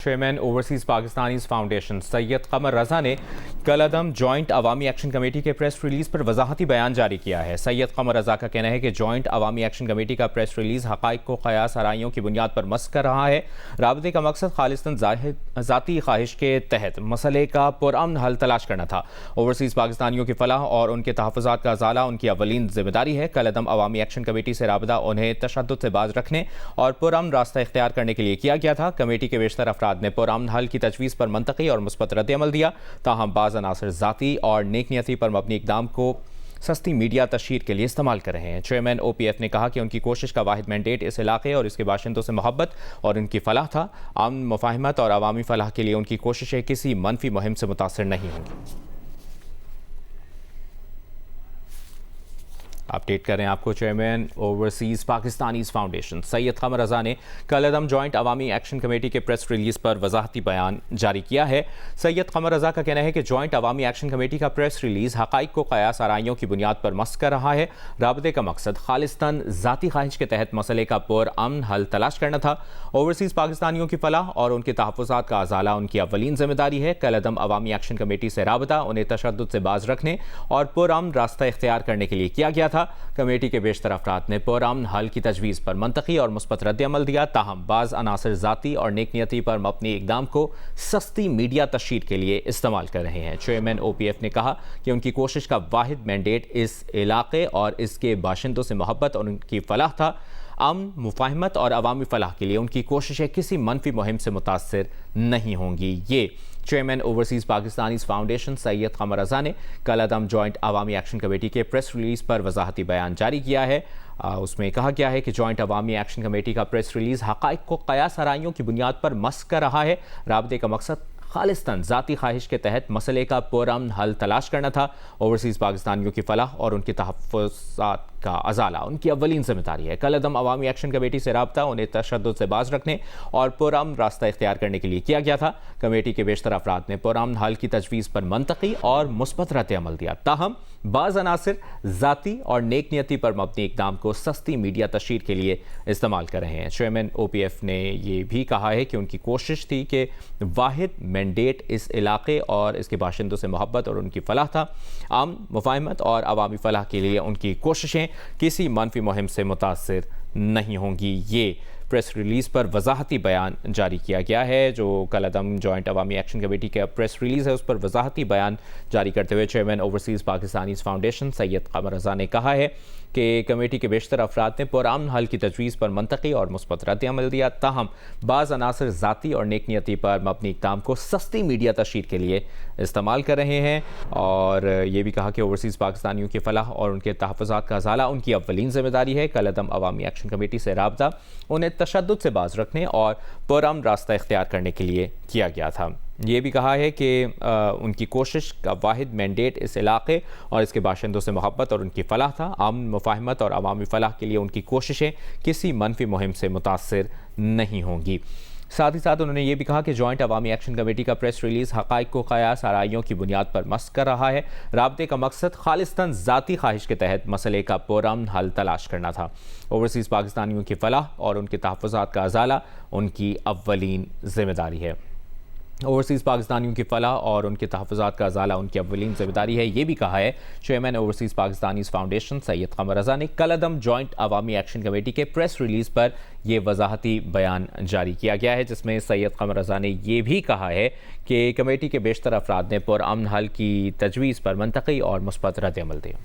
Chairman overseas Pakistanis foundation سید قمر رضا نے کالعدم joint عوامی action committee کے پریس ریلیز پر وضاحتی بیان جاری کیا ہے۔ سید قمر رضا کا کہنا ہے کہ جوائنٹ عوامی ایکشن کمیٹی کا پریس ریلیز حقائق کو قیاس آرائیوں کی بنیاد پر مسخ کر رہا ہے۔ رابطے کا مقصد خالصتاً ذاتی خواہش کے تحت مسئلے کا پرامن حل تلاش کرنا تھا۔ اوورسیز پاکستانیوں کی فلاح اور ان کے تحفظات کا ازالہ ان کی اولین ذمہ داری ہے۔ کالعدم عوامی ایکشن کمیٹی سے رابطہ انہیں تشدد سے باز رکھنے اور پرامن راستہ اختیار کرنے کے لیے کیا گیا تھا۔ کمیٹی کے بیشتر افراد نے پرامن حل کی تجویز پر منطقی اور مثبت رد عمل دیا، تاہم بعض عناصر ذاتی اور نیک نیتی پر مبنی اقدام کو سستی میڈیا تشہیر کے لیے استعمال کر رہے ہیں۔ چیئرمین او پی ایف نے کہا کہ ان کی کوشش کا واحد مینڈیٹ اس علاقے اور اس کے باشندوں سے محبت اور ان کی فلاح تھا۔ امن، مفاہمت اور عوامی فلاح کے لیے ان کی کوششیں کسی منفی مہم سے متاثر نہیں ہوں گی۔ اپڈیٹ کریں آپ کو چیئرمین اوورسیز پاکستانیز فاؤنڈیشن سید قمر رضا نے کالعدم جوائنٹ عوامی ایکشن کمیٹی کے پریس ریلیز پر وضاحتی بیان جاری کیا ہے۔ سید قمر رضا کا کہنا ہے کہ جوائنٹ عوامی ایکشن کمیٹی کا پریس ریلیز حقائق کو قیاس آرائیوں کی بنیاد پر مسخ کر رہا ہے۔ رابطے کا مقصد خالصتاً ذاتی خواہش کے تحت مسئلے کا پرامن حل تلاش کرنا تھا۔ اوورسیز پاکستانیوں کی فلاح اور ان کے تحفظات کا ازالہ ان کی اولین ذمہ داری ہے۔ کالعدم عوامی ایکشن کمیٹی سے رابطہ انہیں تشدد سے باز رکھنے اور پرامن راستہ اختیار کرنے کے لیے کیا گیا تھا۔ کمیٹی کے بیشتر افراد نے پرامن حل کی تجویز پر منطقی اور مثبت رد عمل دیا، تاہم بعض عناصر ذاتی اور نیک نیتی پر مبنی اقدام کو سستی میڈیا تشہیر کے لیے استعمال کر رہے ہیں۔ چیئرمین او پی ایف نے کہا کہ ان کی کوشش کا واحد مینڈیٹ اس علاقے اور اس کے باشندوں سے محبت اور ان کی فلاح تھا۔ امن، مفاہمت اور عوامی فلاح کے لیے ان کی کوششیں کسی منفی مہم سے متاثر نہیں ہوں گی۔ یہ چیئرمین اوورسیز پاکستانیز فاؤنڈیشن سید قمر رضا نے کالعدم جوائنٹ عوامی ایکشن کمیٹی کے پریس ریلیز پر وضاحتی بیان جاری کیا ہے۔ اس میں کہا گیا ہے کہ جوائنٹ عوامی ایکشن کمیٹی کا پریس ریلیز حقائق کو قیاس آرائیوں کی بنیاد پر مسخ کر رہا ہے۔ رابطے کا مقصد خالصتاً ذاتی خواہش کے تحت مسئلے کا پرامن حل تلاش کرنا تھا۔ اوورسیز پاکستانیوں کی فلاح اور ان کے تحفظات کا ازالہ ان کی اولین ذمہ داری ہے۔ کالعدم عوامی ایکشن کمیٹی سے رابطہ انہیں تشدد سے باز رکھنے اور پرامن راستہ اختیار کرنے کے لیے کیا گیا تھا۔ کمیٹی کے بیشتر افراد نے پرامن حل کی تجویز پر منطقی اور مثبت رد عمل دیا، تاہم بعض عناصر ذاتی اور نیک نیتی پر مبنی اقدام کو سستی میڈیا تشہیر کے لیے استعمال کر رہے ہیں۔ چیئرمین او پی ایف نے یہ بھی کہا ہے کہ ان کی کوشش تھی کہ واحد مینڈیٹ اس علاقے اور اس کے باشندوں سے محبت اور ان کی فلاح تھا۔ امن، مفاہمت اور عوامی فلاح کے لیے ان کی کوششیں کسی منفی مہم سے متاثر نہیں ہوں گی۔ یہ پریس ریلیز پر وضاحتی بیان جاری کیا گیا ہے۔ جو کالعدم جوائنٹ عوامی ایکشن کمیٹی کا پریس ریلیز ہے، اس پر وضاحتی بیان جاری کرتے ہوئے چیئرمین اوورسیز پاکستانیز فاؤنڈیشن سید قمر رضا نے کہا ہے کہ کمیٹی کے بیشتر افراد نے پرامن حل کی تجویز پر منطقی اور مثبت رد عمل دیا، تاہم بعض عناصر ذاتی اور نیک نیتی پر مبنی اقدام کو سستی میڈیا تشہیر کے لیے استعمال کر رہے ہیں، اور یہ بھی کہا کہ اوورسیز پاکستانیوں کی فلاح اور ان کے تحفظات کا ازالہ ان کی اولین ذمہ داری ہے۔ کالعدم عوامی ایکشن کمیٹی سے رابطہ انہیں تشدد سے باز رکھنے اور پرامن راستہ اختیار کرنے کے لیے کیا گیا تھا۔ یہ بھی کہا ہے کہ ان کی کوشش کا واحد مینڈیٹ اس علاقے اور اس کے باشندوں سے محبت اور ان کی فلاح تھا۔ امن، مفاہمت اور عوامی فلاح کے لیے ان کی کوششیں کسی منفی مہم سے متاثر نہیں ہوں گی۔ ساتھ ہی ساتھ انہوں نے یہ بھی کہا کہ جوائنٹ عوامی ایکشن کمیٹی کا پریس ریلیز حقائق کو قیاس آرائیوں کی بنیاد پر مسخ کر رہا ہے۔ رابطے کا مقصد خالصتاً ذاتی خواہش کے تحت مسئلے کا پرامن حل تلاش کرنا تھا۔ اوورسیز پاکستانیوں کی فلاح اور ان کے تحفظات کا ازالہ ان کی اولین ذمہ داری ہے۔ اوورسیز پاکستانیوں کی فلاح اور ان کے تحفظات کا ازالہ ان کی اولین ذمہ داری ہے، یہ بھی کہا ہے چیئرمین اوورسیز پاکستانیز فاؤنڈیشن سید قمر رضا نے۔ کالعدم جوائنٹ عوامی ایکشن کمیٹی کے پریس ریلیز پر یہ وضاحتی بیان جاری کیا گیا ہے، جس میں سید قمر رضا نے یہ بھی کہا ہے کہ کمیٹی کے بیشتر افراد نے پرامن حل کی تجویز پر منطقی اور مثبت رد عمل دیا۔